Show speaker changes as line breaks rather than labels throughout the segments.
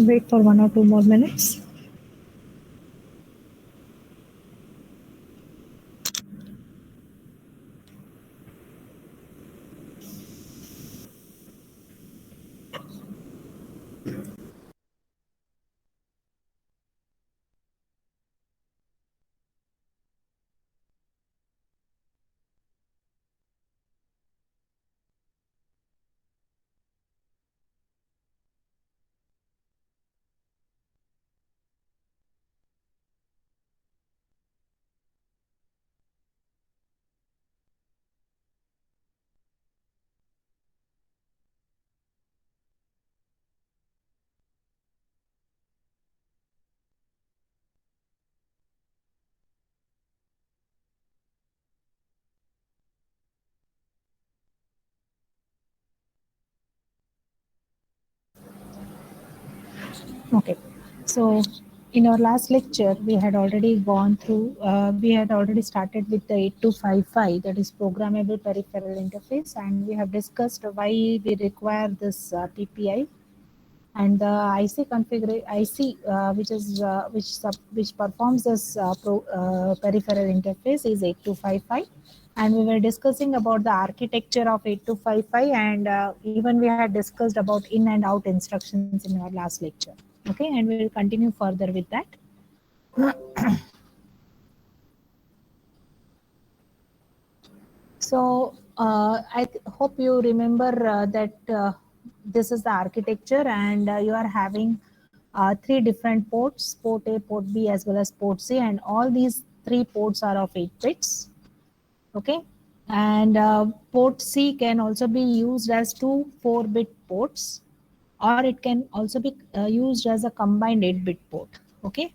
Wait for 1 or 2 more minutes. Okay, so in our last lecture, we had already gone through, we had already started with the 8255, that is Programmable Peripheral Interface, and we have discussed why we require this PPI, and the IC configuration IC which performs this peripheral interface is 8255, and we were discussing about the architecture of 8255, and even we had discussed about in and out instructions in our last lecture. Okay, and we will continue further with that. So I hope you remember that this is the architecture, and you are having three different ports, port A, port B, as well as port C, and all these three ports are of 8 bits. Okay, and port C can also be used as two 4-bit ports, or it can also be used as a combined 8-bit port. Okay,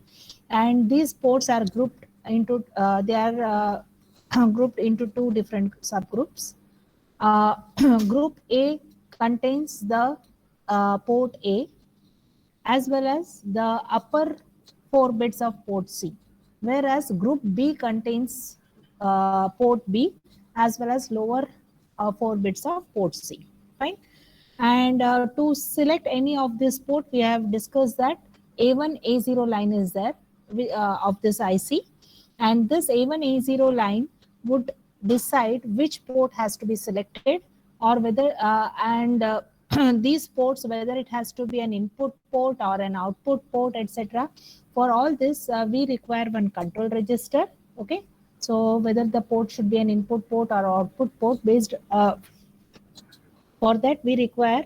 and these ports are grouped into grouped into two different subgroups. Group A contains the port A as well as the upper 4 bits of port C, whereas group B contains port B as well as lower 4 bits of port C. Fine. And to select any of this port, we have discussed that A1, A0 line is there of this IC, and this A1, A0 line would decide which port has to be selected, or whether these ports, whether it has to be an input port or an output port, etc. For all this, we require one control register. Okay, so whether the port should be an input port or output port, based for that we require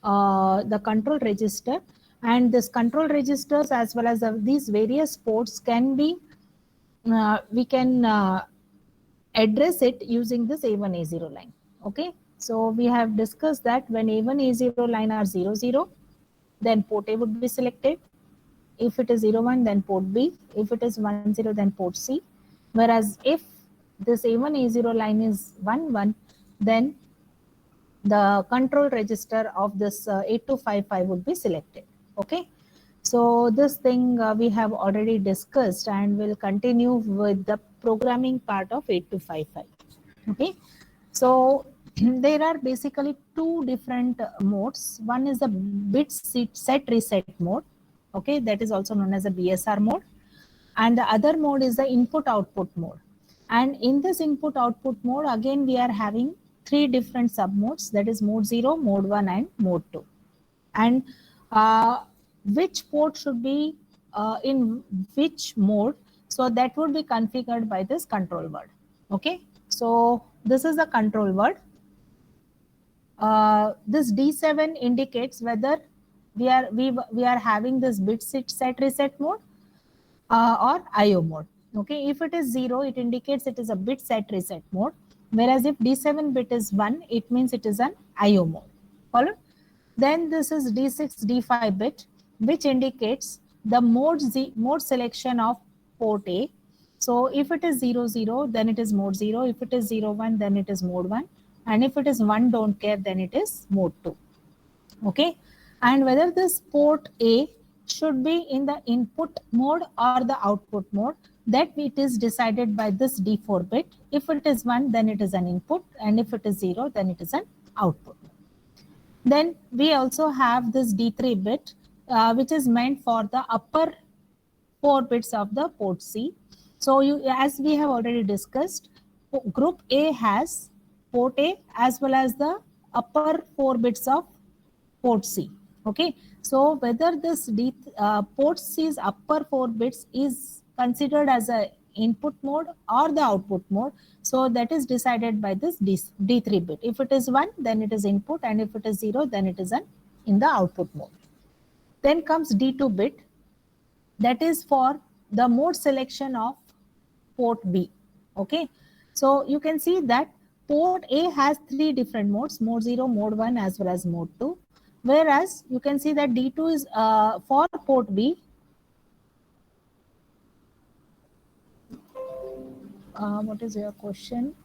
the control register, and this control registers as well as these various ports can be we can address it using this A1, A0 line. Okay, so we have discussed that when A1, A0 line are 0, 0, then port A would be selected. If it is 0, 1, then port B. If it is 1, 0, then port C. Whereas if this A1, A0 line is 1, 1, then the control register of this 8255 would be selected. Okay, so this thing we have already discussed, and we'll continue with the programming part of 8255. Okay, so there are basically two different modes. One is the bit set reset mode. Okay, that is also known as a BSR mode, and the other mode is the input output mode. And in this input output mode, again we are having three different sub modes, that is mode 0, mode 1, and mode 2. And which port should be in which mode, so that would be configured by this control word. Okay, so this is the control word. This D7 indicates whether we are having this bit set reset mode or IO mode. Okay, if it is 0, it indicates it is a bit set reset mode, whereas if D7 bit is 1, it means it is an IO mode. Follow? Then this is D6, D5 bit, which indicates the mode selection of port A. So if it is 0, 0, then it is mode 0. If it is 0, 1, then it is mode 1. And if it is 1, don't care, then it is mode 2. Okay, and whether this port A should be in the input mode or the output mode, that it is decided by this D4 bit. If it is 1, then it is an input, and if it is 0, then it is an output. Then we also have this D3 bit, which is meant for the upper 4 bits of the port C. So as we have already discussed, group A has port A as well as the upper 4 bits of port C. Okay, so whether this port C's upper 4 bits is considered as a input mode or the output mode, so that is decided by this D3 bit. If it is 1, then it is input, and if it is 0, then it is in the output mode. Then comes D2 bit, that is for the mode selection of port B. Okay, so you can see that port A has 3 different modes: mode 0, mode 1 as well as mode 2, whereas you can see that D2 is for port B. What is your question?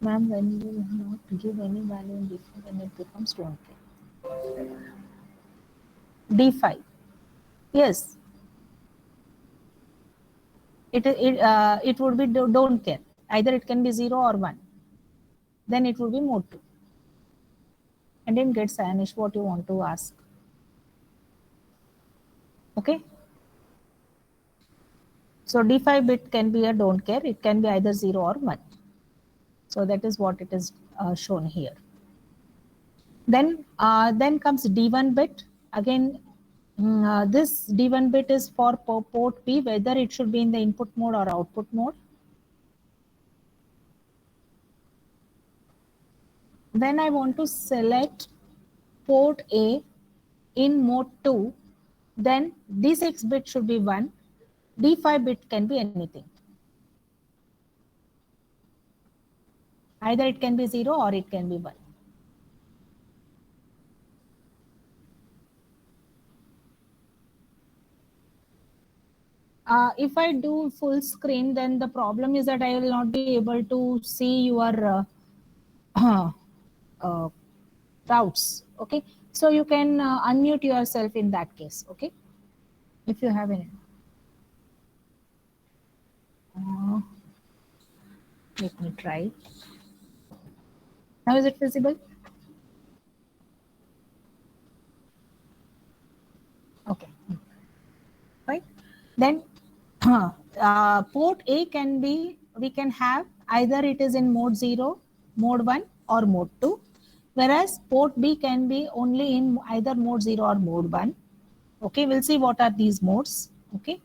Ma'am, when you not give any value in D4, then it becomes 20. D5. Yes. It would be don't care. Either it can be 0 or 1. Then it will be mode 2. I didn't get Sayanish what you want to ask. Okay. So D5 bit can be a don't care. It can be either 0 or 1. So that is what it is shown here. Then comes D1 bit. Again, this D1 bit is for port P, whether it should be in the input mode or output mode. When I want to select port A in mode 2, then D6 bit should be 1. D5 bit can be anything. Either it can be 0 or it can be 1. If I do full screen, then the problem is that I will not be able to see your routes. Okay, so you can unmute yourself in that case. Okay, if you have any. Let me try. Now is it visible? Okay. Right. Then port A can be, we can have either it is in mode 0, mode 1 or mode 2. Whereas port B can be only in either mode 0 or mode 1. Okay, we'll see what are these modes. Okay.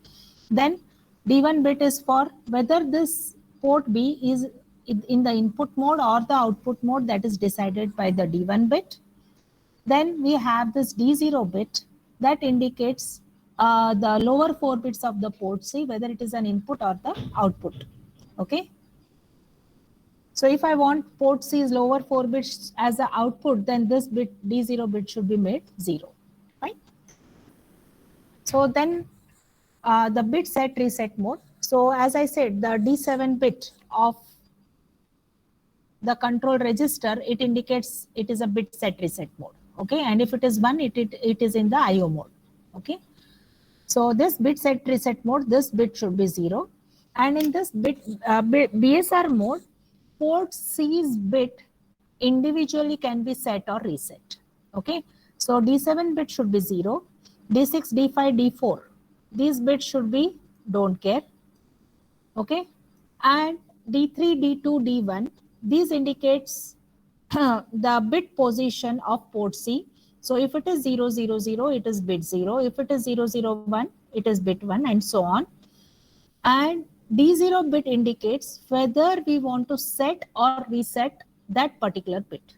Then D1 bit is for whether this port B is in the input mode or the output mode, that is decided by the D1 bit. Then we have this D0 bit that indicates the lower 4 bits of the port C, whether it is an input or the output. Okay. So if I want port C's lower 4 bits as the output, then this bit D0 bit should be made 0. Right. So then the bit set reset mode. So as I said, the D7 bit of the control register, it indicates it is a bit set reset mode. Okay, and if it is 1, it is in the IO mode. Okay, so this bit set reset mode, this bit should be 0, and in this BSR mode, port C's bit individually can be set or reset. Okay, so D7 bit should be 0, D6, D5, D4, these bits should be don't care. Okay, and D3, D2, D1, these indicates the bit position of port C. So if it is 0, 0, 0, it is bit 0. If it is 0, 0, 1, it is bit 1, and so on. And D0 bit indicates whether we want to set or reset that particular bit.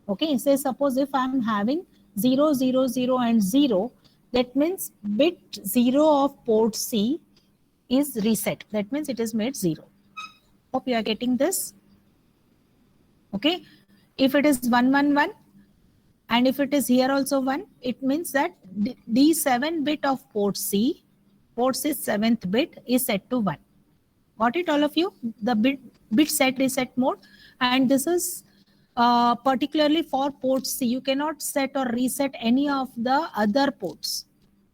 Okay, say suppose if I'm having 0, 0, 0 and 0, that means bit 0 of port C is reset. That means it is made 0. Hope you are getting this. Okay, if it is 1, 1, 1, and if it is here also 1, it means that D7 bit of port C's 7th bit is set to 1. Got it, all of you? The bit set reset mode, and this is particularly for port C. You cannot set or reset any of the other ports,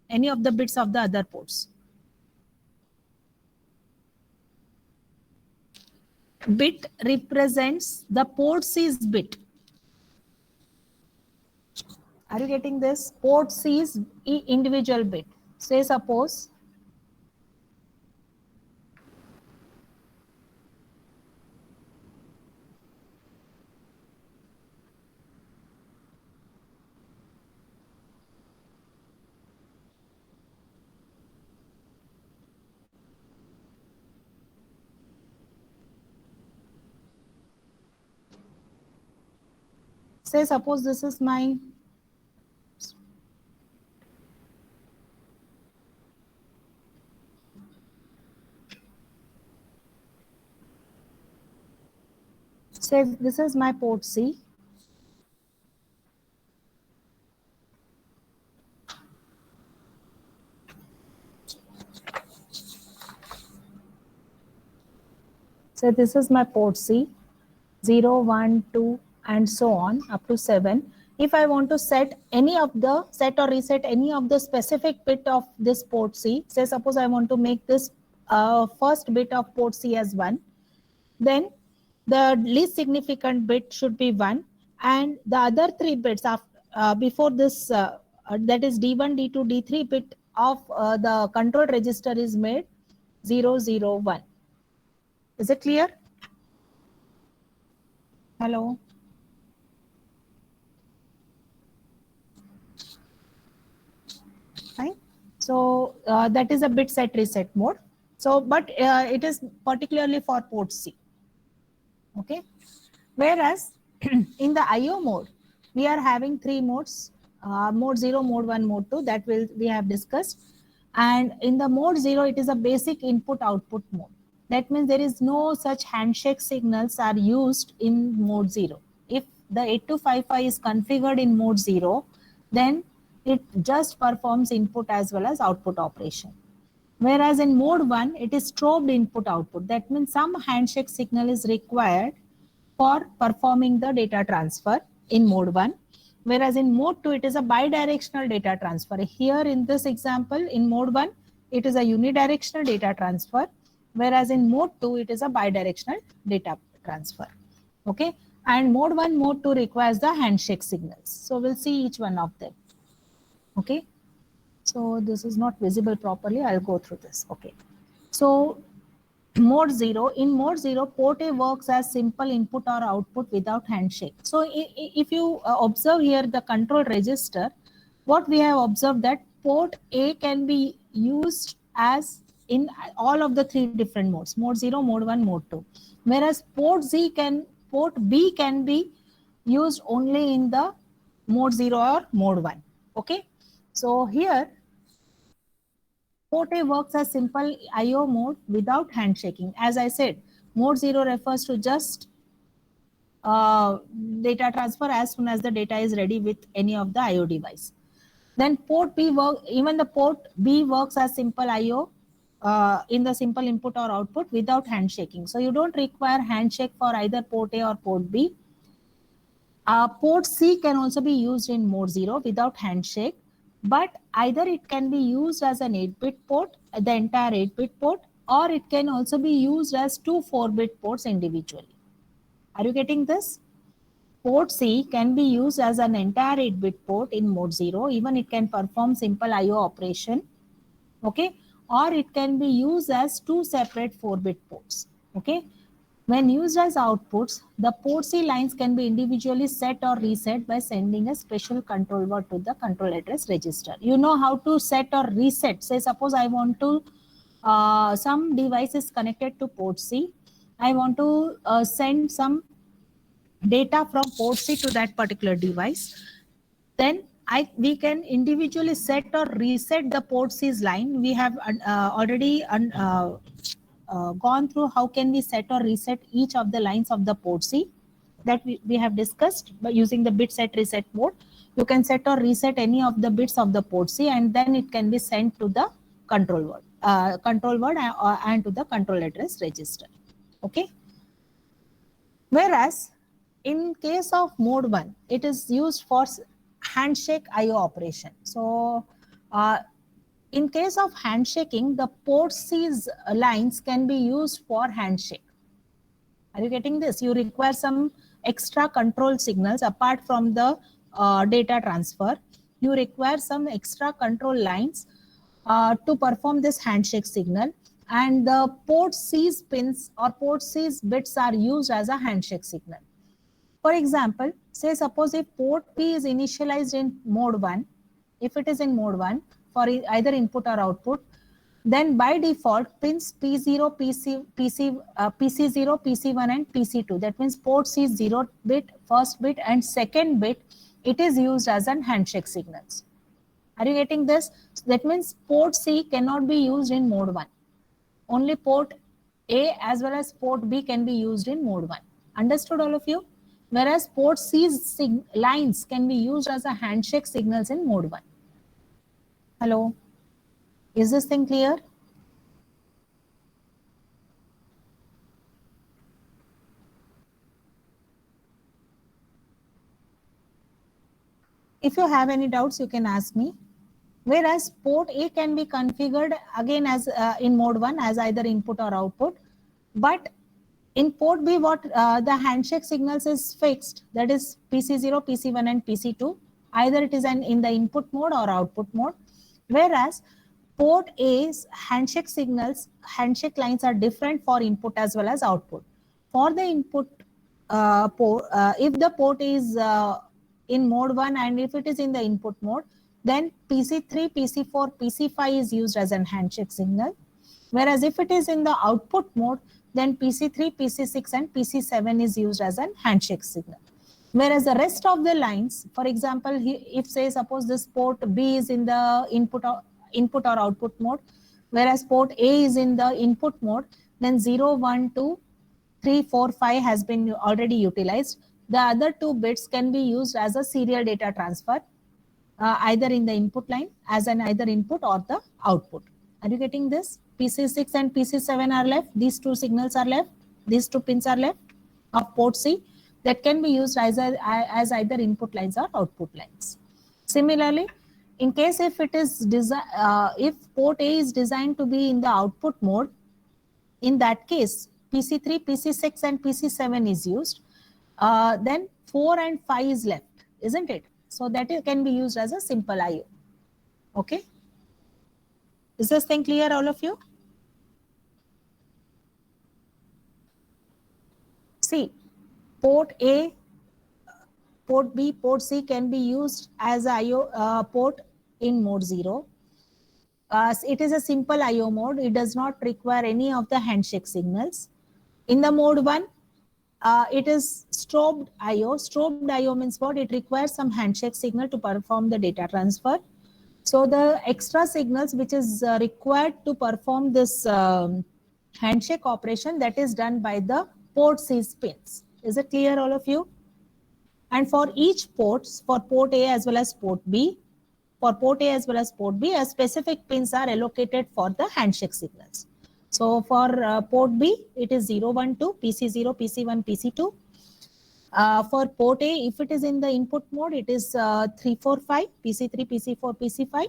any of the bits of the other ports. Bit represents the port C's bit. Are you getting this? Port C is individual bit. Say suppose this is my port C. So this is my port C, 0, 1, 2, and so on up to 7. If I want to set or reset any of the specific bit of this port C, say suppose I want to make this first bit of port C as 1, then the least significant bit should be 1, and the other 3 bits before this, that is D1, D2, D3 bit of the control register is made 0, 0, 1. Is it clear? Hello? Fine. So that is a bit set reset mode. So, but it is particularly for port C. Okay. Whereas in the IO mode, we are having 3 modes, mode 0, mode 1, mode 2, that we have discussed. And in the mode 0, it is a basic input output mode. That means there is no such handshake signals are used in mode 0. If the 8255 is configured in mode 0, then it just performs input as well as output operation. Whereas in mode 1, it is strobed input output. That means some handshake signal is required for performing the data transfer in mode 1. Whereas in mode 2, it is a bidirectional data transfer. Here in this example, in mode 1, it is a unidirectional data transfer. Whereas in mode 2, it is a bidirectional data transfer. Okay. And mode 1, mode 2 requires the handshake signals. So we'll see each one of them. Okay. So this is not visible properly. I'll go through this. Okay. So mode 0, in mode 0, port A works as simple input or output without handshake. So if you observe here the control register, what we have observed that port A can be used as in all of the 3 different modes, mode 0, mode 1, mode 2. Whereas port B can be used only in the mode 0 or mode 1. Okay. So here port A works as simple IO mode without handshaking. As I said, mode 0 refers to just data transfer as soon as the data is ready with any of the IO device. Then even the port B works as simple IO in the simple input or output without handshaking. So you don't require handshake for either port A or port B. Port C can also be used in mode 0 without handshake, but either it can be used as an 8-bit port, the entire 8-bit port, or it can also be used as 2 4-bit ports individually. Are you getting this? Port C can be used as an entire 8-bit port in mode 0, even it can perform simple IO operation, okay, or it can be used as 2 separate 4-bit ports, okay. When used as outputs, the port C lines can be individually set or reset by sending a special control word to the control address register. You know how to set or reset. Say suppose I want to, some device is connected to port C. I want to send some data from port C to that particular device. Then we can individually set or reset the port C's line. We have already gone through how can we set or reset each of the lines of the port C that we have discussed by using the bit set reset mode. You can set or reset any of the bits of the port C, and then it can be sent to the control word and to the control address register. Okay. Whereas in case of mode 1, it is used for handshake IO operation. So in case of handshaking, the port C's lines can be used for handshake. Are you getting this? You require some extra control signals apart from the data transfer, you require some extra control lines to perform this handshake signal, and the port C's pins or port C's bits are used as a handshake signal. For example, say suppose if port P is initialized in mode 1, if it is in mode 1 for either input or output, then by default pins P0, PC0, PC1 and PC2. That means port C 0 bit, first bit and second bit, it is used as an handshake signals. Are you getting this? So that means port C cannot be used in mode 1. Only port A as well as port B can be used in mode 1. Understood all of you? Whereas port C's lines can be used as a handshake signals in mode 1. Hello? Is this thing clear? If you have any doubts, you can ask me. Whereas port A can be configured again as in mode 1 as either input or output. But in port B, what the handshake signals is fixed, that is PC0, PC1 and PC2. Either it is in the input mode or output mode. Whereas port A's handshake signals, handshake lines are different for input as well as output. For the input port, if the port is in mode 1 and if it is in the input mode, then PC3, PC4, PC5 is used as an handshake signal. Whereas if it is in the output mode, then PC3, PC6 and PC7 is used as an handshake signal. Whereas the rest of the lines, for example, if say suppose this port B is in the input or output mode, whereas port A is in the input mode, then 0, 1, 2, 3, 4, 5 has been already utilized. The other two bits can be used as a serial data transfer, either in the input line as an either input or the output. Are you getting this? PC6 and PC7 are left. These two signals are left. These two pins are left of port C that can be used as either input lines or output lines. Similarly, in case if it is if port A is designed to be in the output mode, in that case PC3, PC6 and PC7 is used. Then 4 and 5 is left, isn't it? So that can be used as a simple IO. Okay. Is this thing clear, all of you? See, port A, port B, port C can be used as IO port in mode 0. It is a simple IO mode. It does not require any of the handshake signals. In the mode 1, it is strobed IO. Strobed IO means what? It requires some handshake signal to perform the data transfer. So the extra signals which is required to perform this handshake operation, that is done by the port C's pins. Is it clear, all of you? And for each ports, for port A as well as port B, for port A as well as port B, specific pins are allocated for the handshake signals. So for port B, it is 0, 1, 2, PC0, PC1, PC2. For port A, if it is in the input mode, it is 3, 4, 5, PC3, PC4, PC5.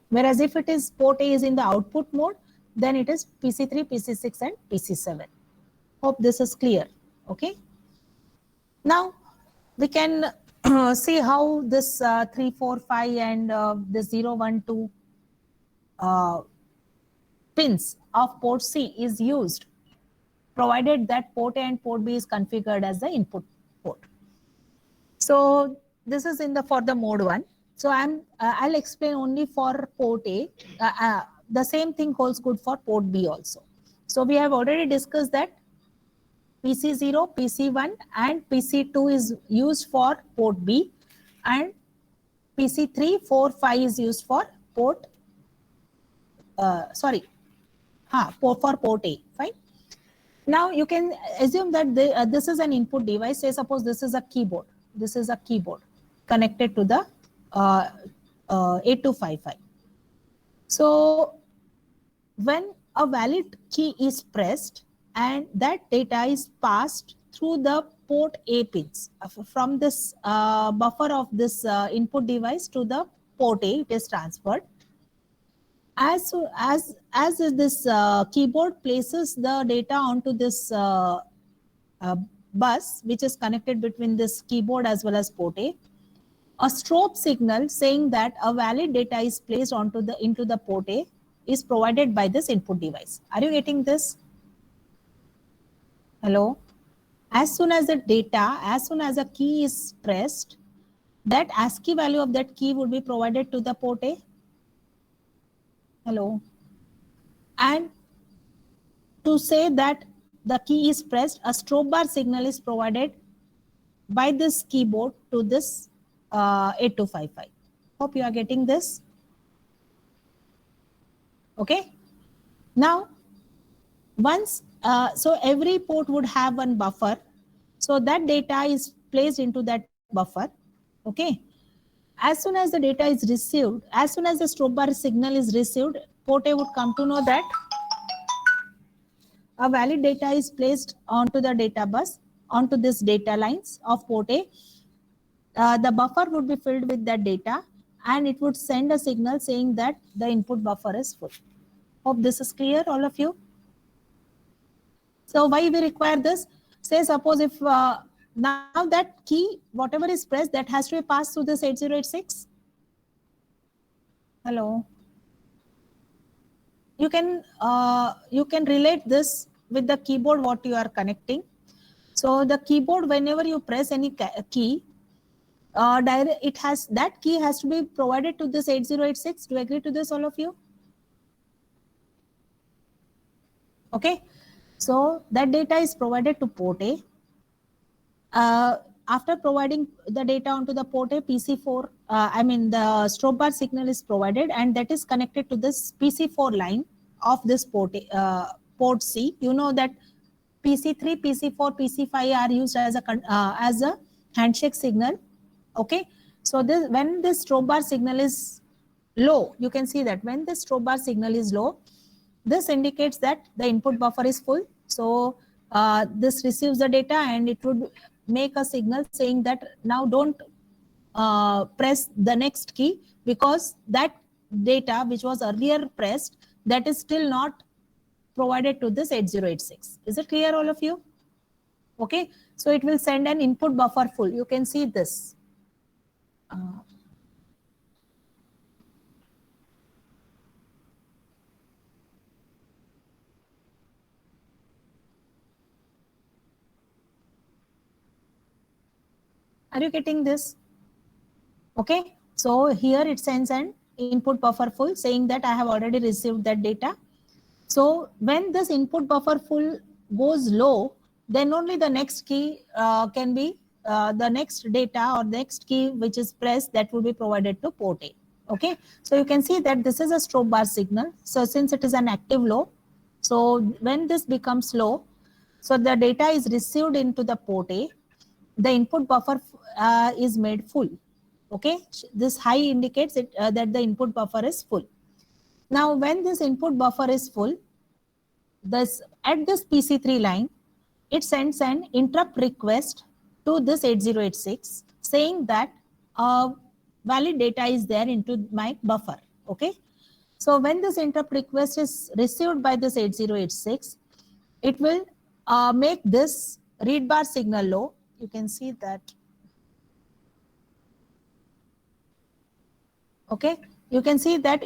Whereas if it is port A is in the output mode, then it is PC3, PC6 and PC7. Hope this is clear. Okay. Now we can see how this 3, 4, 5 and this 0, 1, 2 pins of port C is used, provided that port A and port B is configured as the input port. So this is in the for the mode 1. So I'll explain only for port A. The same thing holds good for port B also. So we have already discussed that PC0, PC1 and PC2 is used for port B, and PC3, 4, 5 is used for port, for port A, fine. Now you can assume that this is an input device. Say suppose this is a keyboard. This is a keyboard connected to the 8255. So when a valid key is pressed and that data is passed through the port A pins from this buffer of this input device to the port A, it is transferred. As this keyboard places the data onto this bus, which is connected between this keyboard as well as port A, A strobe signal saying that a valid data is placed into the port A is provided by this input device. Are you getting this? Hello? As soon as a key is pressed, that ASCII value of that key would be provided to the port A. Hello? And to say that the key is pressed, a strobe bar signal is provided by this keyboard to this 8255. Hope you are getting this. Okay. Now, once, so every port would have one buffer. So that data is placed into that buffer. Okay. As soon as the data is received, as soon as the strobe bar signal is received, port A would come to know that a valid data is placed onto the data bus, onto this data lines of port A. The buffer would be filled with that data and it would send a signal saying that the input buffer is full. Hope this is clear, all of you. So why we require this? Say suppose if now that key, whatever is pressed, that has to be passed through this 8086. Hello. You can relate this with the keyboard what you are connecting. So the keyboard, whenever you press any key, that key has to be provided to this 8086. Do you agree to this, all of you? Okay. So that data is provided to port A. After providing the data onto the port A, PC4, the strobe bar signal is provided and that is connected to this PC4 line of this port C. You know that PC3, PC4, PC5 are used as a handshake signal. Okay. So when this strobe bar signal is low, you can see that when the strobe bar signal is low, this indicates that the input buffer is full. So this receives the data and it would make a signal saying that now don't press the next key because that data which was earlier pressed, that is still not provided to this 8086. Is it clear, all of you? Okay. So it will send an input buffer full. You can see this. Are you getting this? Okay. So here it sends an input buffer full saying that I have already received that data. So when this input buffer full goes low, then only the next key can be the next data or next key which is pressed that will be provided to port A. Okay. So you can see that this is a strobe bar signal. So since it is an active low, so when this becomes low, so the data is received into the port A, the input buffer is made full. Okay. This high indicates that the input buffer is full. Now, when this input buffer is full, at this PC3 line, it sends an interrupt request to this 8086 saying that valid data is there into my buffer. Okay. So when this interrupt request is received by this 8086, it will make this read bar signal low. You can see that. Okay. You can see that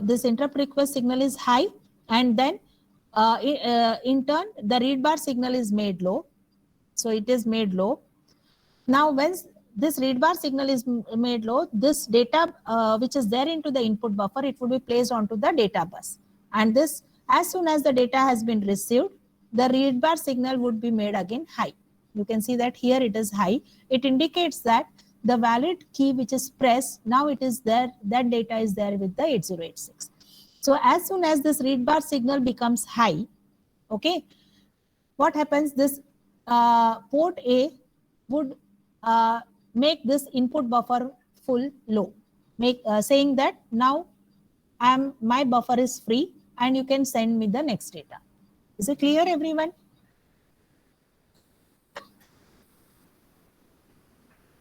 this interrupt request signal is high and then in turn the read bar signal is made low. So it is made low. Now when this read bar signal is made low, this data which is there into the input buffer, it will be placed onto the data bus. And this, as soon as the data has been received, the read bar signal would be made again high. You can see that here it is high. It indicates that the valid key which is pressed, now it is there, that data is there with the 8086. So as soon as this read bar signal becomes high, okay, what happens? This port A would make this input buffer full low, saying that now my buffer is free and you can send me the next data. Is it clear, everyone?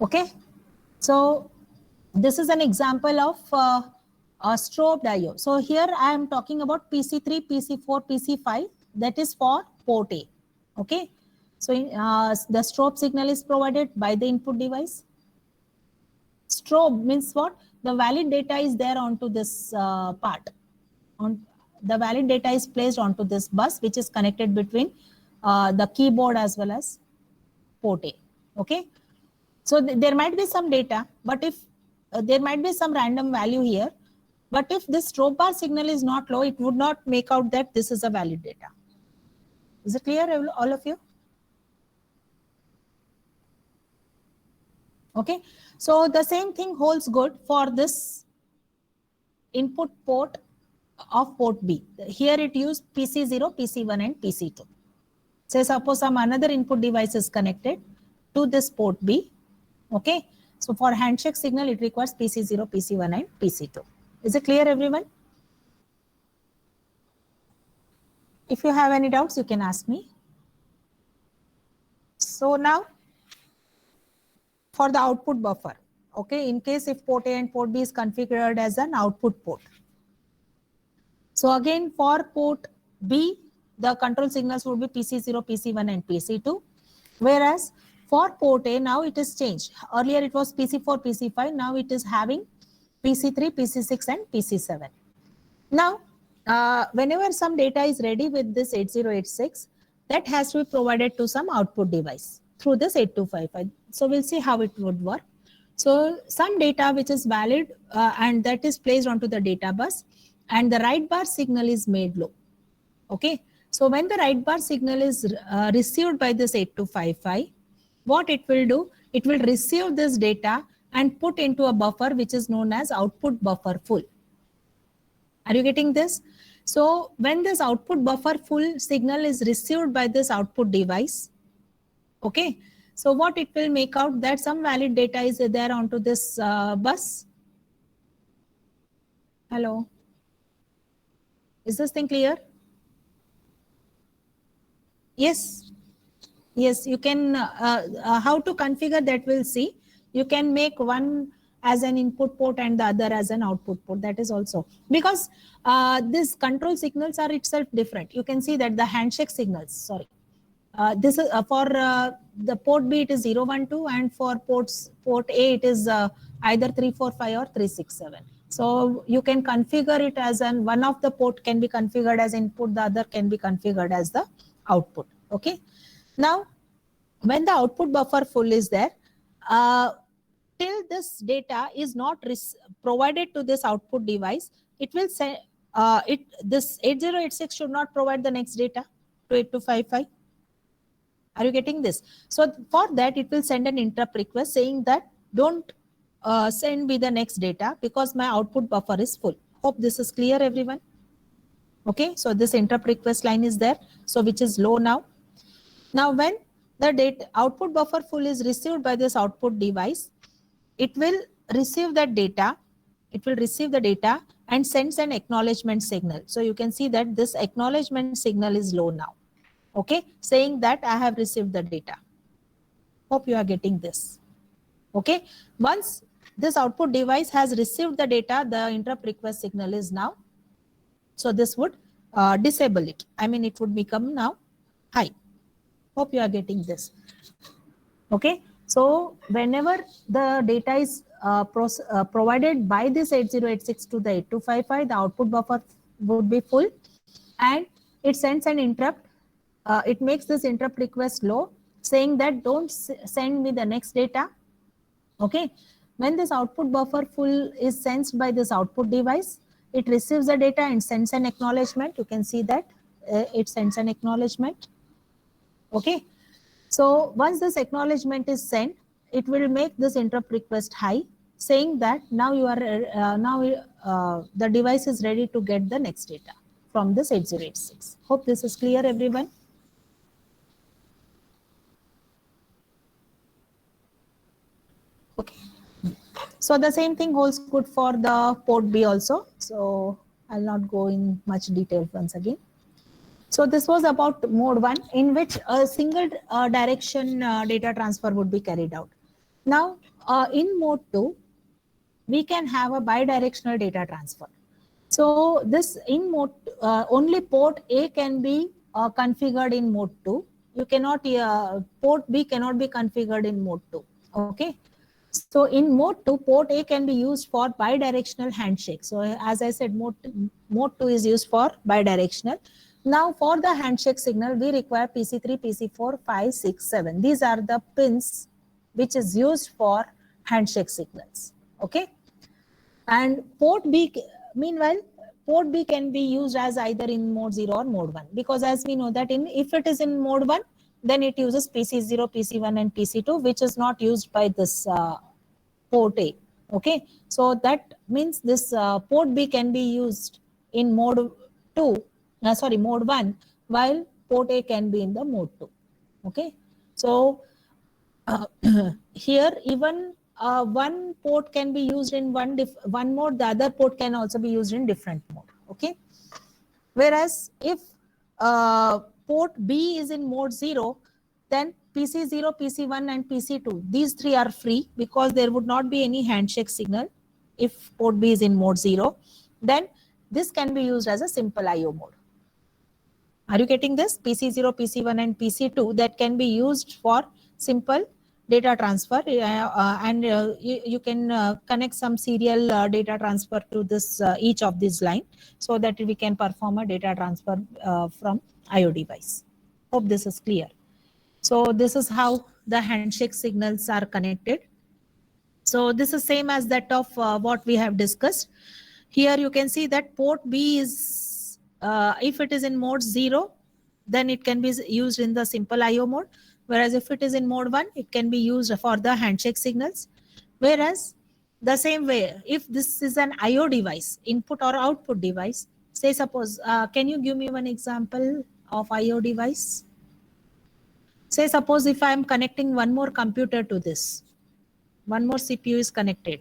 Okay. So this is an example of strobed IO. So here I am talking about PC3, PC4, PC5, that is for port A. Okay. So the strobe signal is provided by the input device. Strobe means what? The valid data is there onto this part. The valid data is placed onto this bus, which is connected between the keyboard as well as port A. Okay. So there might be some data, but if there might be some random value here, but if this strobe bar signal is not low, it would not make out that this is a valid data. Is it clear, all of you? Okay. So the same thing holds good for this input port of port B. Here it used PC0, PC1 and PC2. Say suppose some another input device is connected to this port B. Okay. So for handshake signal, it requires PC0, PC1 and PC2. Is it clear, everyone? If you have any doubts, you can ask me. So now for the output buffer. Okay. In case if port A and port B is configured as an output port. So again, for port B, the control signals would be PC0, PC1 and PC2. Whereas for port A, now it is changed. Earlier it was PC4, PC5. Now it is having PC3, PC6 and PC7. Now, whenever some data is ready with this 8086, that has to be provided to some output device through this 8255. So we'll see how it would work. So some data which is valid and that is placed onto the data bus, and the write bar signal is made low. Okay. So when the write bar signal is received by this 8255, what it will do, it will receive this data and put into a buffer which is known as output buffer full. Are you getting this? So when this output buffer full signal is received by this output device, okay, so what it will make out that some valid data is there onto this bus. Hello. Is this thing clear? Yes. Yes, you can, how to configure that we'll see. You can make one as an input port and the other as an output port. That is also because these control signals are itself different. You can see that the handshake signals, sorry. This is for the port B, it is 012, and for port A, it is either 345 or 367. So you can configure it as one of the port can be configured as input, the other can be configured as the output. Okay. Now, when the output buffer full is there, till this data is not provided to this output device, it will say this 8086 should not provide the next data to 8255. Are you getting this? So for that, it will send an interrupt request saying that don't send me the next data because my output buffer is full. Hope this is clear, everyone. Okay, so this interrupt request line is there, so which is low now. Now when the data output buffer full is received by this output device, it will receive that data, it will receive the data and sends an acknowledgement signal. So you can see that this acknowledgement signal is low now. Okay, saying that I have received the data. Hope you are getting this. Okay, once this output device has received the data, the interrupt request signal is now. So this would disable it. I mean, it would become now high. Hope you are getting this. Okay, so whenever the data is provided by this 8086 to the 8255, the output buffer would be full and it sends an interrupt. It makes this interrupt request low, saying that don't send me the next data. Okay, when this output buffer full is sensed by this output device, it receives the data and sends an acknowledgement. You can see that it sends an acknowledgement. Okay, so once this acknowledgement is sent, it will make this interrupt request high, saying that now you are the device is ready to get the next data from this 8086. Hope this is clear, everyone. Okay, so the same thing holds good for the port B also. So I'll not go in much detail once again. So this was about mode 1, in which a single direction data transfer would be carried out. Now in mode 2, we can have a bidirectional data transfer. So this in mode only port A can be configured in mode 2. You cannot port B cannot be configured in mode 2. Okay. So in mode 2, port A can be used for bidirectional handshake. So as I said, mode 2 is used for bidirectional. Now for the handshake signal, we require PC3, PC4, 5, 6, 7. These are the pins which is used for handshake signals. Okay. And port B, meanwhile, port B can be used as either in mode 0 or mode 1, because as we know that if it is in mode 1, then it uses PC0, PC1 and PC2, which is not used by this port A. Okay, so that means this port B can be used in mode 2, mode 1, while port A can be in the mode 2. Okay, so uh, here even one port can be used in one mode, the other port can also be used in different mode. Okay, whereas if port B is in mode 0, then PC0, PC1 and PC2, these three are free because there would not be any handshake signal if port B is in mode 0. Then this can be used as a simple IO mode. Are you getting this? PC0, PC1 and PC2 that can be used for simple data transfer, and you can connect some serial data transfer to this each of these line, so that we can perform a data transfer from IO device. Hope this is clear. So this is how the handshake signals are connected. So this is same as that of what we have discussed. Here you can see that port B is, if it is in mode 0, then it can be used in the simple IO mode. Whereas if it is in mode 1, it can be used for the handshake signals. Whereas the same way, if this is an IO device, input or output device, say suppose, can you give me one example of IO device? Say suppose if I am connecting one more computer to this, one more CPU is connected.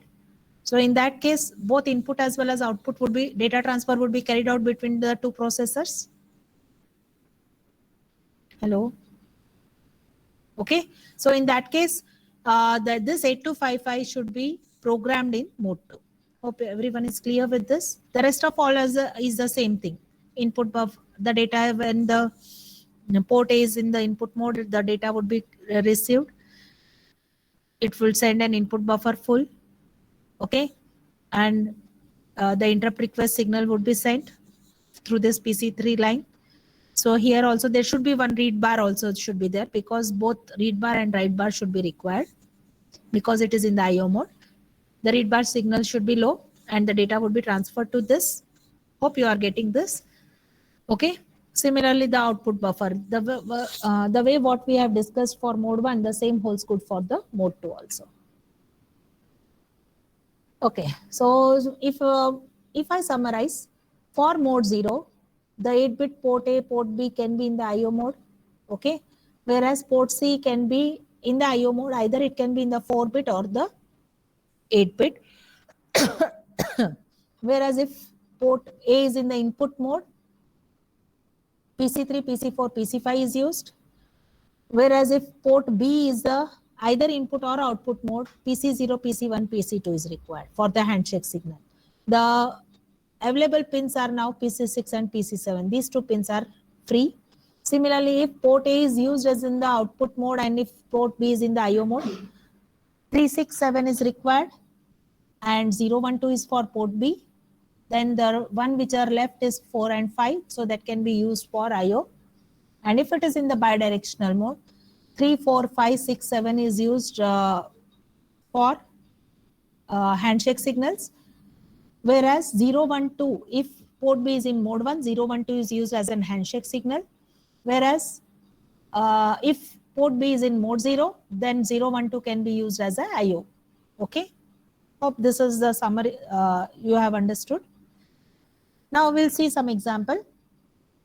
So in that case, both input as well as output would be, data transfer would be carried out between the two processors. Hello. Okay. So in that case, this 8255 should be programmed in mode 2. Hope everyone is clear with this. The rest of all is the same thing. Input buff, the data when the port A is in the input mode, the data would be received. It will send an input buffer full. Okay. And the interrupt request signal would be sent through this PC3 line. So here also there should be one read bar also should be there, because both read bar and write bar should be required, because it is in the IO mode. The read bar signal should be low and the data would be transferred to this. Hope you are getting this. Okay. Similarly, the output buffer, the way what we have discussed for mode 1, the same holds good for the mode 2 also. Okay, so if I summarize, for mode 0, the 8-bit port A, port B can be in the IO mode. Okay, whereas port C can be in the IO mode, either it can be in the 4-bit or the 8-bit. Whereas if port A is in the input mode, PC3, PC4, PC5 is used. Whereas if port B is the either input or output mode, PC0, PC1, PC2 is required for the handshake signal. The available pins are now PC6 and PC7. These two pins are free. Similarly, if port A is used as in the output mode and if port B is in the IO mode, 367 is required and 012 is for port B. Then the one which are left is 4 and 5, so that can be used for IO. And if it is in the bidirectional mode, 3, 4, 5, 6, 7 is used for handshake signals. Whereas 012, if port B is in mode 1, 012 is used as an handshake signal. Whereas if port B is in mode 0, then 012 can be used as a IO. Okay. Hope this is the summary you have understood. Now we'll see some example.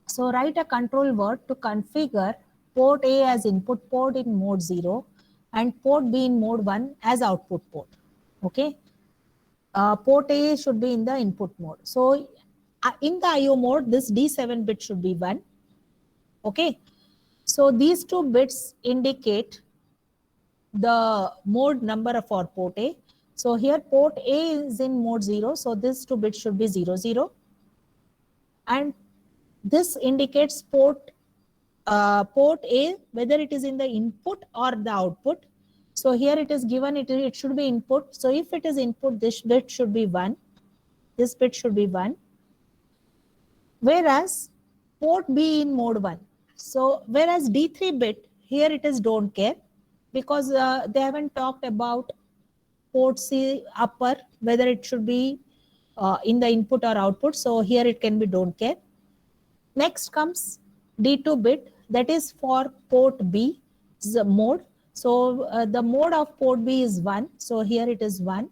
So write a control word to configure port A as input port in mode 0 and port B in mode 1 as output port. Okay. Port A should be in the input mode. So in the IO mode, this D7 bit should be 1. Okay. So these two bits indicate the mode number for port A. So here port A is in mode 0. So these two bits should be 00. And this indicates port A, whether it is in the input or the output. So here it is given, it should be input. So if it is input, this bit should be 1. This bit should be 1. Whereas port B in mode 1. So whereas D3 bit, here it is don't care, because they haven't talked about port C upper, whether it should be in the input or output. So here it can be don't care. Next comes D2 bit, that is for port B, the mode. So the mode of port B is 1. So here it is 1.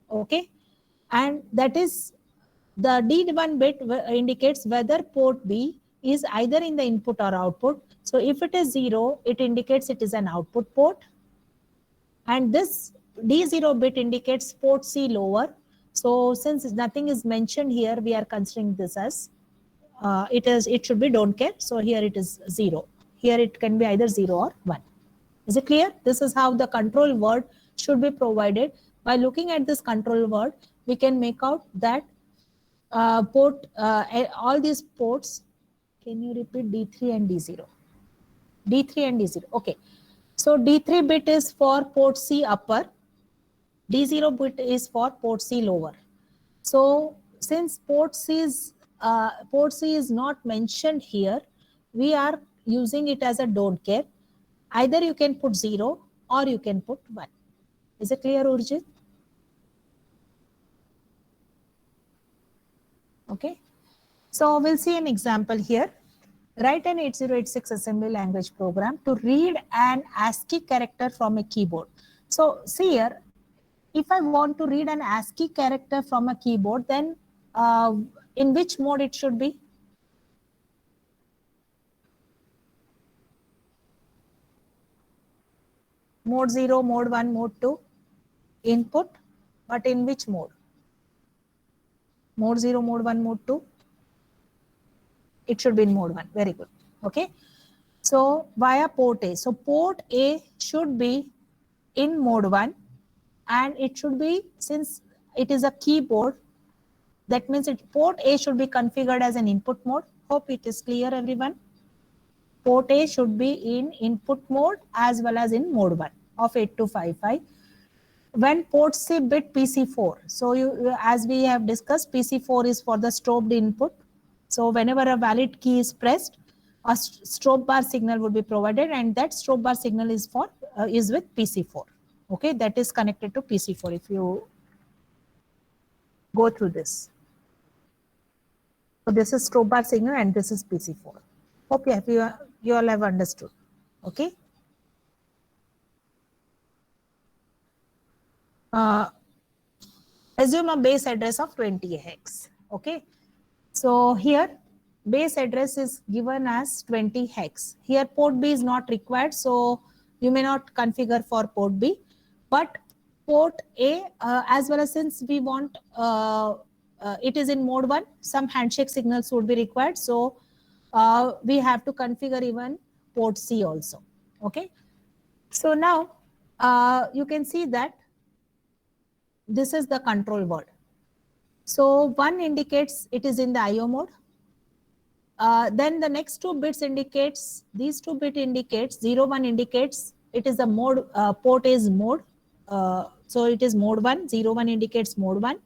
Okay. And that is the D1 bit indicates whether port B is either in the input or output. So if it is 0, it indicates it is an output port. And this D0 bit indicates port C lower. So since nothing is mentioned here, we are considering this as it should be don't care. So here it is 0. Here it can be either 0 or 1. Is it clear? This is how the control word should be provided. By looking at this control word, we can make out that all these ports. Can you repeat D3 and D0? D3 and D0. Okay. So D3 bit is for port C upper. D0 bit is for port C lower. So since port C is not mentioned here, we are using it as a don't care. Either you can put 0 or you can put 1. Is it clear, Urjit? Okay. So we'll see an example here. Write an 8086 assembly language program to read an ASCII character from a keyboard. So see here, if I want to read an ASCII character from a keyboard, then in which mode it should be? Mode 0, mode 1, mode 2, input, but in which mode? Mode 0, mode 1, mode 2? It should be in mode 1. Very good. Okay. So via port A. So port A should be in mode 1, and it should be, since it is a keyboard, that means port A should be configured as an input mode. Hope it is clear, everyone. Port A should be in input mode as well as in mode 1 of 8255. When port C bit PC4, so as we have discussed, PC4 is for the strobed input. So whenever a valid key is pressed, a strobe bar signal would be provided, and that strobe bar signal is with PC4. Okay, that is connected to PC4. If you go through this, so this is strobe bar signal and this is PC4. Hope you all have understood. Okay. Assume a base address of 20 hex. Okay. So here base address is given as 20 hex. Here port B is not required, so you may not configure for port B, but port A, as well as since we want it is in mode 1, some handshake signals would be required. So we have to configure even port C also. Okay. So now you can see that this is the control word. So 1 indicates it is in the IO mode. Then the next 2 bits indicates, these 2 bit indicates, 0, 1 indicates it is a mode, port is mode. So it is mode 1, 0, 1 indicates mode 1.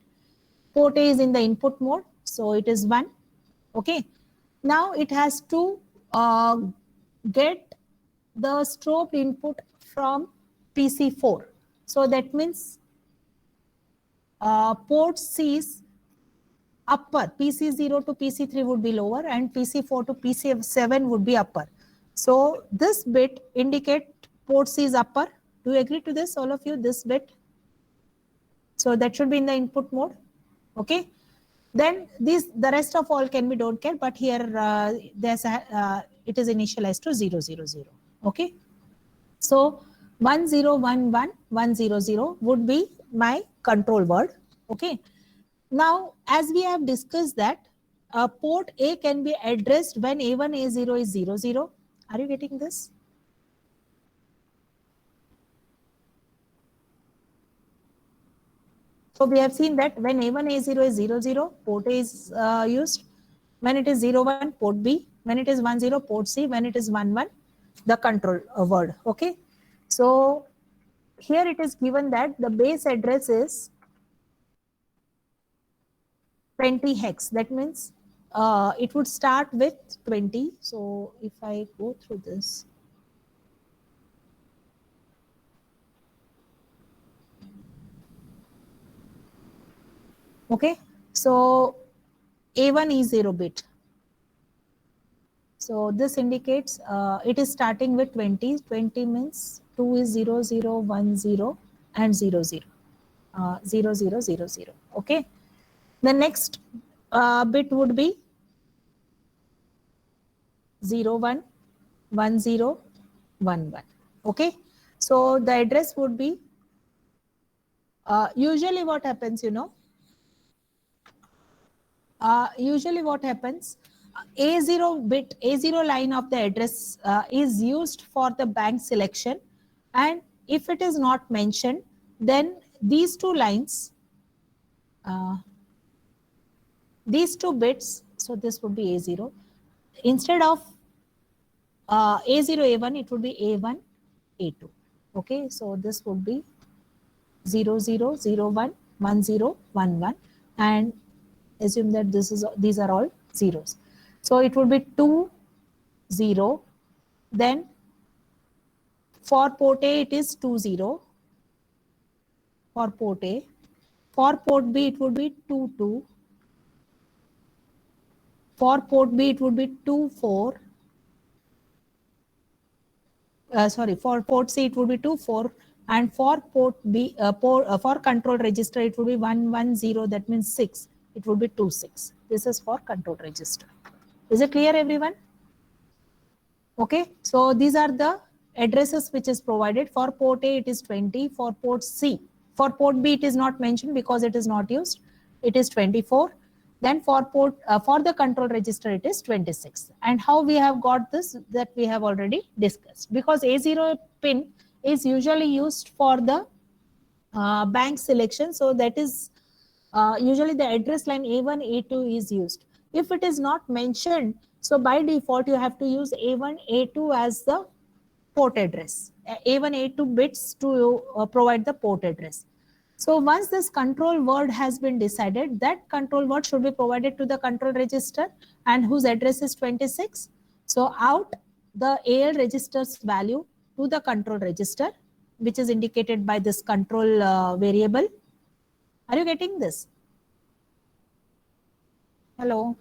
Port A is in the input mode, so it is 1. Okay. Now it has to get the strobed input from PC4. So that means port C's upper, PC0 to PC3 would be lower, and PC4 to PC7 would be upper. So this bit indicate port C is upper. Do you agree to this, all of you, this bit? So that should be in the input mode. Okay. Then the rest of all can be don't care, but here it is initialized to 0, 0, 0. Okay. So 1, 0, 1, 1, 1, 0, 0 would be my control word. Okay. Now, as we have discussed that port A can be addressed when A1, A0 is 0, 0. Are you getting this? So we have seen that when A1, A0 is 0, 0, port A is used. When it is 0, 1, port B. When it is 1, 0, port C. When it is 1, 1, the control word. Okay. So here it is given that the base address is 20 hex. That means it would start with 20. So if I go through this, okay, so A1 is 0 bit. So this indicates it is starting with 20. 20 means 2 is 0, 0, 1, 0 and 0, 0. 0, 0, 0, 0. Okay. The next bit would be 0, 1, 1, 0, 1, 1. Okay. So the address would be, usually what happens, usually what happens, A0 bit, A0 line of the address is used for the bank selection. And if it is not mentioned, then these two lines, these two bits, so this would be A0. Instead of A0, A1, it would be A1, A2. Okay, so this would be 0, 0, 0, 1, 1, 0, 1, 1. And assume that these are all zeros. So it would be 2, 0. Then for port A, it is 2, 0. For port A. For port B, it would be 2, 2. For port B, it would be 2, 4. Sorry, for port C, it would be 2, 4. And for port B, for control register, it would be 1, 1, 0. That means 6. It would be 2, 6. This is for control register. Is it clear, everyone? Okay, so these are the addresses which is provided. For port A, it is 20. For port C, for port B, it is not mentioned because it is not used. It is 24. Then for port for the control register, it is 26. And how we have got this, that we have already discussed. Because A0 pin is usually used for the bank selection. So that is usually the address line A1, A2 is used. If it is not mentioned, so by default you have to use A1, A2 as the port address. A1, A2 bits to provide the port address. So once this control word has been decided, that control word should be provided to the control register and whose address is 26. So out the AL register's value to the control register, which is indicated by this control variable. Are you getting this? Hello.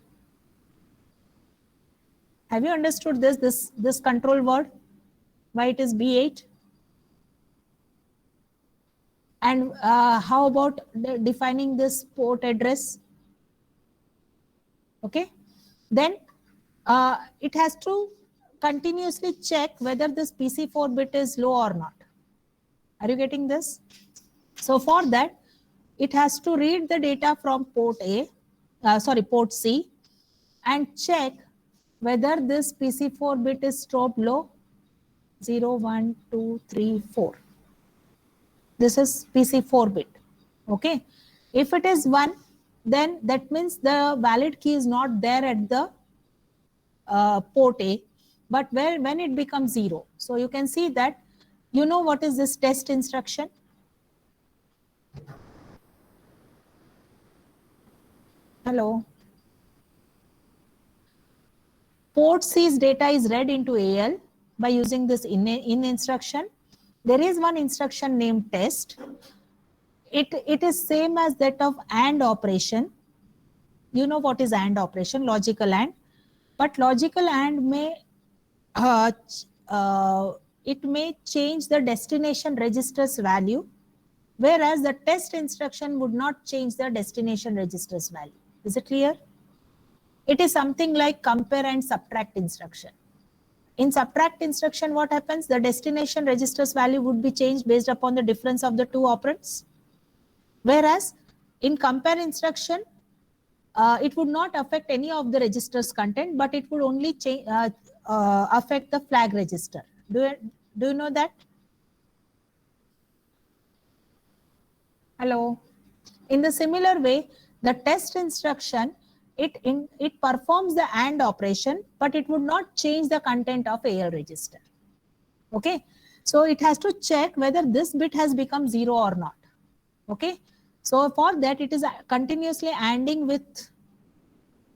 Have you understood this control word? Why it is B8? And how about defining this port address? Okay. Then it has to continuously check whether this PC4 bit is low or not. Are you getting this? So for that, it has to read the data from port port C, and check whether this PC4 bit is stored low. 0, 1, 2, 3, 4. This is PC4 bit. Okay. If it is 1, then that means the valid key is not there at the port A. But when it becomes 0, so you can see that, what is this test instruction? Hello. Port C's data is read into AL by using this in instruction. There is one instruction named test. It is same as that of AND operation. You know what is AND operation, logical AND. But logical AND may it may change the destination register's value, whereas the test instruction would not change the destination register's value. Is it clear? It is something like compare and subtract instruction. In subtract instruction, what happens? The destination register's value would be changed based upon the difference of the two operands. Whereas in compare instruction, it would not affect any of the register's content, but it would only change, affect the flag register. Do you know that? Hello. In the similar way, the test instruction, it performs the AND operation, but it would not change the content of AL register. Okay. So it has to check whether this bit has become 0 or not. Okay. So for that, it is continuously ANDing with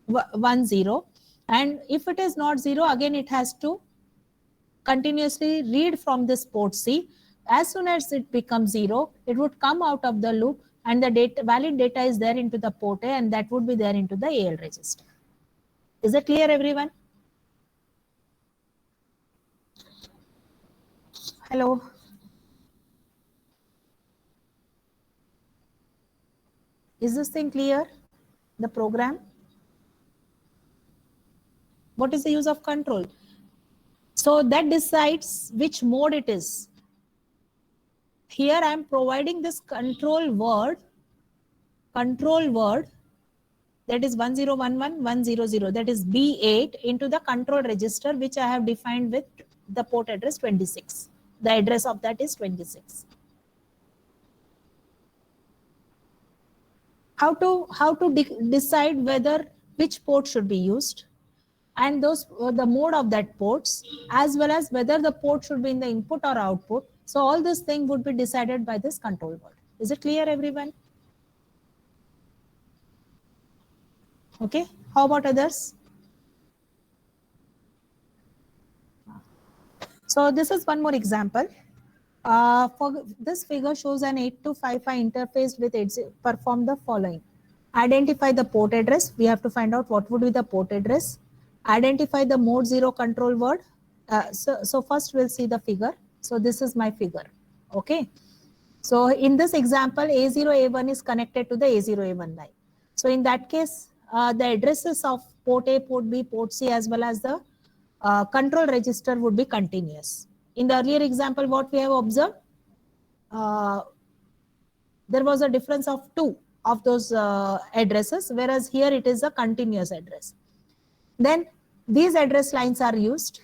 1 0. And if it is not 0, again it has to continuously read from this port C. As soon as it becomes 0, it would come out of the loop and the data, valid data is there into the port A, and that would be there into the AL register. Is it clear, everyone? Hello. Is this thing clear? The program? What is the use of control? So that decides which mode it is. Here I am providing this control word that is 1011 100, that is B8 into the control register, which I have defined with the port address 26. The address of that is 26. How to decide whether which port should be used, and those the mode of that ports, as well as whether the port should be in the input or output. So all this thing would be decided by this control word. Is it clear, everyone? Okay. How about others? So this is one more example. For this figure shows an 8255 interface with 80. Perform the following. Identify the port address. We have to find out what would be the port address. Identify the mode 0 control word. So first we'll see the figure. So this is my figure. Okay. So in this example, A0, A1 is connected to the A0, A1 line. So in that case, the addresses of port A, port B, port C, as well as the control register would be continuous. In the earlier example, what we have observed, there was a difference of 2 of those addresses, whereas here it is a continuous address. Then these address lines are used,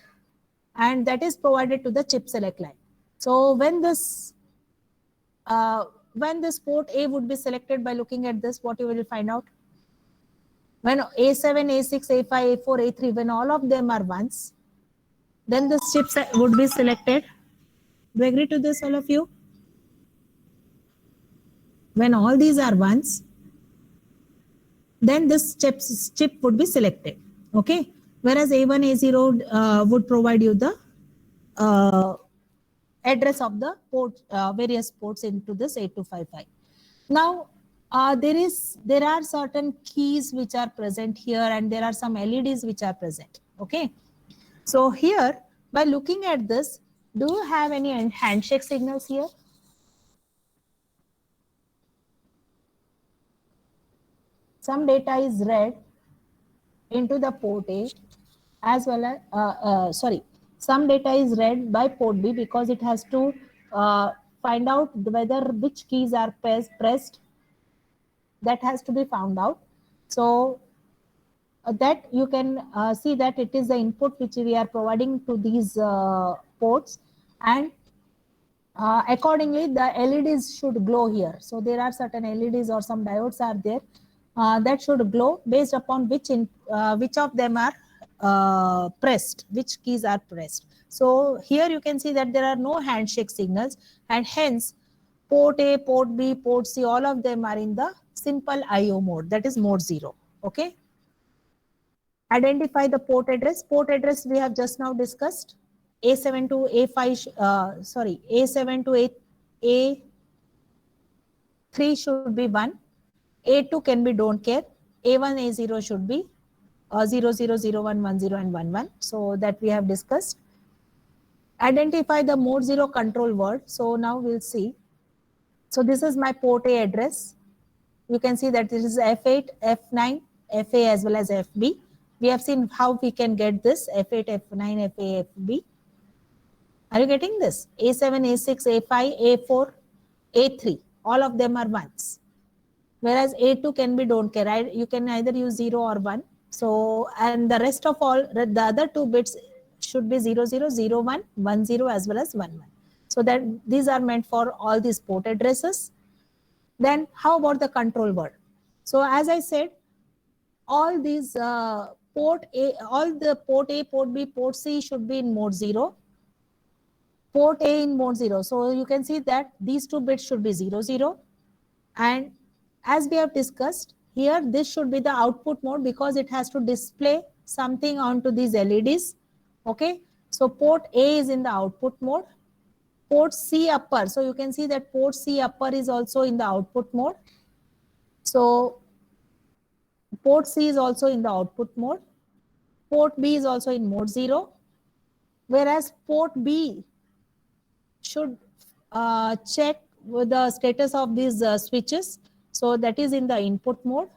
and that is provided to the chip select line. So when this port A would be selected by looking at this, what you will find out? When A7, A6, A5, A4, A3, when all of them are ones, then this chip would be selected. Do you agree to this, all of you? When all these are ones, then this chip would be selected. Okay. Whereas A1, A0 would provide you the address of the port, various ports into this 8255. Now, there are certain keys which are present here, and there are some LEDs which are present. Okay. So here, by looking at this, do you have any handshake signals here? Some data is read into the port A, as well as, some data is read by port B, because it has to find out whether which keys are pressed. That has to be found out. So that you can see that it is the input which we are providing to these ports, and accordingly the LEDs should glow here. So there are certain LEDs or some diodes are there that should glow based upon which of them are pressed, which keys are pressed. So here you can see that there are no handshake signals, and hence port A, port B, port C, all of them are in the simple IO mode, that is mode 0. Okay. Identify the port address. Port address we have just now discussed. A7 to A5, A7 to A3 should be 1. A2 can be don't care. A1, A0 should be 0, 0, 0, 1, 1, 0, and 1, 1. So that we have discussed. Identify the mode 0 control word. So now we'll see. So this is my port A address. You can see that this is F8, F9, FA, as well as FB. We have seen how we can get this F8, F9, FA, FB. Are you getting this? A7, A6, A5, A4, A3. All of them are ones. Whereas A2 can be don't care. Right? You can either use 0 or 1. So, and the rest of all, the other two bits should be 0, 0, 0, 1, 1, 0, as well as 1, 1. So that these are meant for all these port addresses. Then how about the control word? So as I said, all these port A, all the port A, port B, port C should be in mode 0. port A in mode 0. So you can see that these two bits should be 0, 0. And as we have discussed, here this should be the output mode because it has to display something onto these LEDs. Okay, so port A is in the output mode. Port C upper, so you can see that port C upper is also in the output mode. So port C is also in the output mode. Port B is also in mode 0, whereas port B should check with the status of these switches. So that is in the input mode.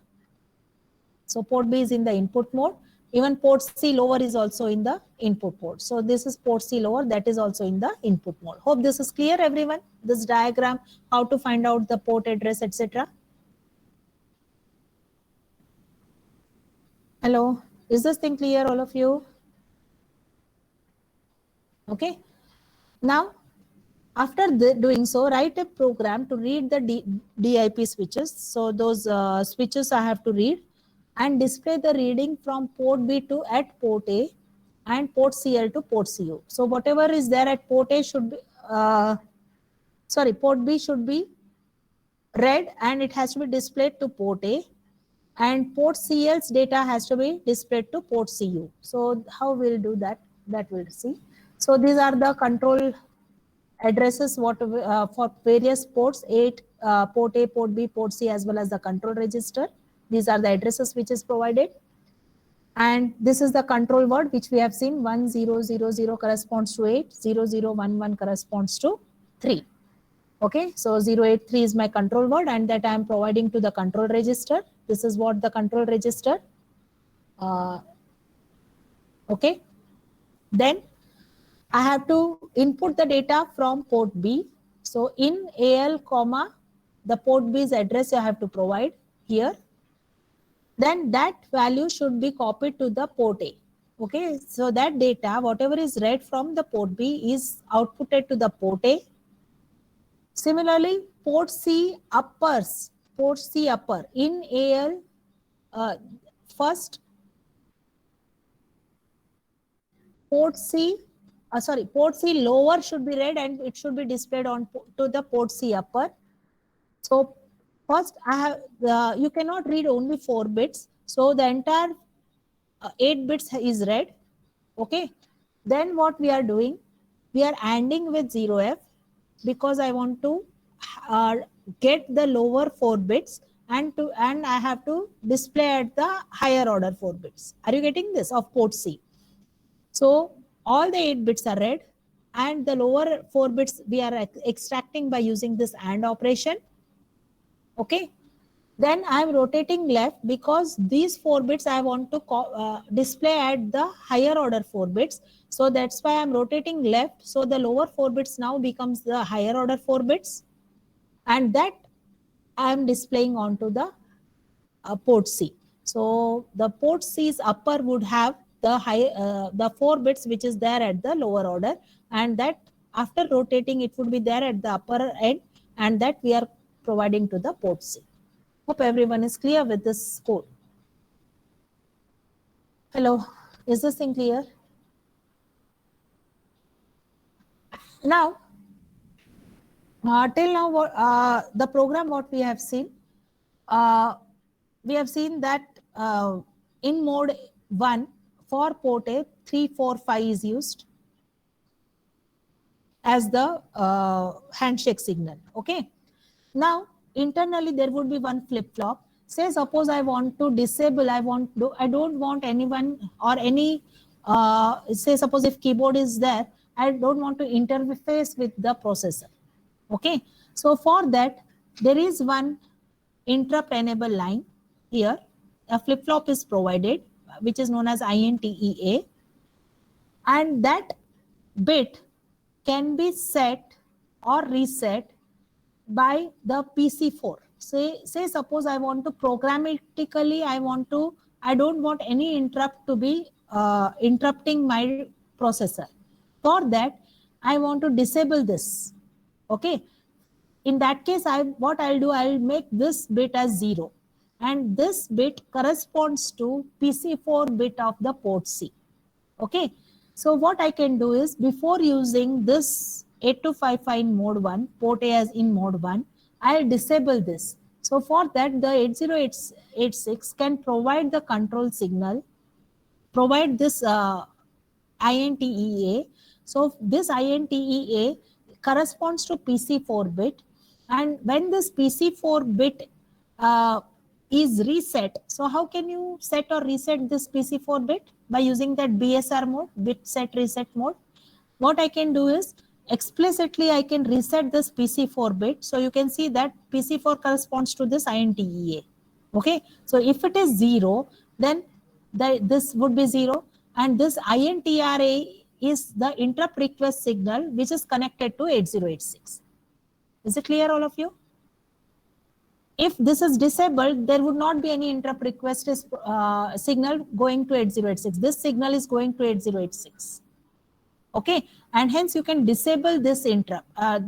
So port B is in the input mode. Even port C lower is also in the input mode. So this is port C lower, that is also in the input mode. Hope this is clear, everyone. This diagram, how to find out the port address, etc. Hello, is this thing clear, all of you? Okay. Now, after doing so, write a program to read the DIP switches. So those switches I have to read and display the reading from port B to at port A and port CL to port CU. So whatever is there at port A should be, port B should be read and it has to be displayed to port A, and port CL's data has to be displayed to port CU. So how we'll do that? That we'll see. So these are the control addresses what for various ports, port A, port B, port C, as well as the control register. These are the addresses which is provided. And this is the control word which we have seen. 1000 corresponds to 8, 0011 corresponds to 3. Okay, so 083 is my control word and that I am providing to the control register. This is what the control register. Okay, then I have to input the data from port B. So in AL comma, the port B's address I have to provide here. Then that value should be copied to the port A. Okay, so that data, whatever is read from the port B is outputted to the port A. Similarly, port C upper in AL, first port C lower should be read and it should be displayed on to the port C upper. So first I have, you cannot read only 4 bits. So the entire 8 bits is read. Okay. Then what we are doing, we are ANDing with 0F because I want to get the lower 4 bits and I have to display at the higher order 4 bits. Are you getting this of port C? So all the 8 bits are read and the lower 4 bits we are extracting by using this AND operation. Okay. Then I am rotating left because these 4 bits I want to display at the higher order 4 bits. So that's why I'm rotating left. So the lower 4 bits now becomes the higher order 4 bits. And that I'm displaying onto the port C. So the port C's upper would have the 4 bits which is there at the lower order, and that after rotating it would be there at the upper end, and that we are providing to the port C. Hope everyone is clear with this code. Hello, is this thing clear? Now, till now, the program what we have seen that in mode 1 for port A, 3, 4, 5 is used as the handshake signal. Okay. Now, internally there would be one flip-flop. Say suppose I want to disable, I don't want anyone or any, say suppose if keyboard is there, I don't want to interface with the processor. Okay. So for that, there is one interrupt enable line here. A flip-flop is provided, which is known as INTEA. And that bit can be set or reset by the PC4. Say suppose I want to programmatically, I don't want any interrupt to be interrupting my processor. For that, I want to disable this. Okay. In that case, what I'll do, I'll make this bit as 0. And this bit corresponds to PC4 bit of the port C. Okay. So what I can do is, before using this 8255 in mode 1, port A as in mode 1, I'll disable this. So for that, the 8086 can provide the control signal, provide this INTEA. So this INTEA corresponds to PC4 bit, and when this PC4 bit uh, is reset, so how can you set or reset this PC4 bit? By using that BSR mode, bit set reset mode. What I can do is, explicitly I can reset this PC4 bit. So you can see that PC4 corresponds to this INTEA. Okay, so if it is 0, then this would be 0, and this INTRA is the interrupt request signal which is connected to 8086. Is it clear, all of you? If this is disabled, there would not be any interrupt request signal going to 8086. This signal is going to 8086. Okay, and hence you can disable this interrupt,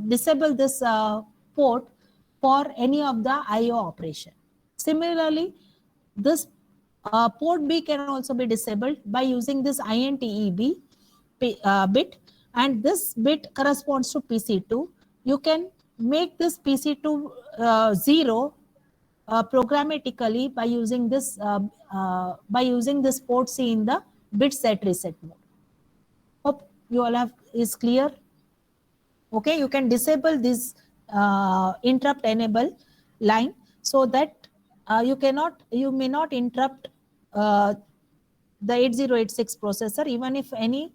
disable this port for any of the IO operation. Similarly, this port B can also be disabled by using this INTEB bit, and this bit corresponds to PC2. You can make this PC2 0 programmatically by using this port C in the bit set reset mode. Hope you all have is clear. Okay, you can disable this interrupt enable line, so that you may not interrupt the 8086 processor, even if any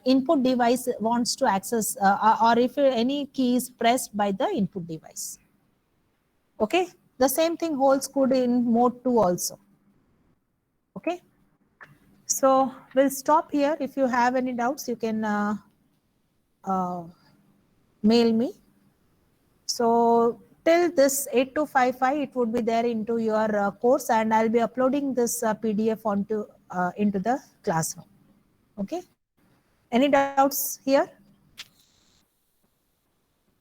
input device wants to access or if any key is pressed by the input device. Okay, the same thing holds good in mode 2 also. Okay, so we'll stop here. If you have any doubts, you can mail me. So till this 8255, it would be there into your course, and I'll be uploading this PDF onto into the classroom. Okay, any doubts here?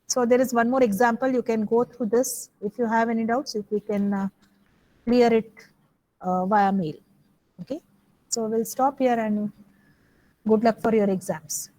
So there is one more example. You can go through this. If you have any doubts, if we can clear it via mail. Okay, so we'll stop here, and good luck for your exams.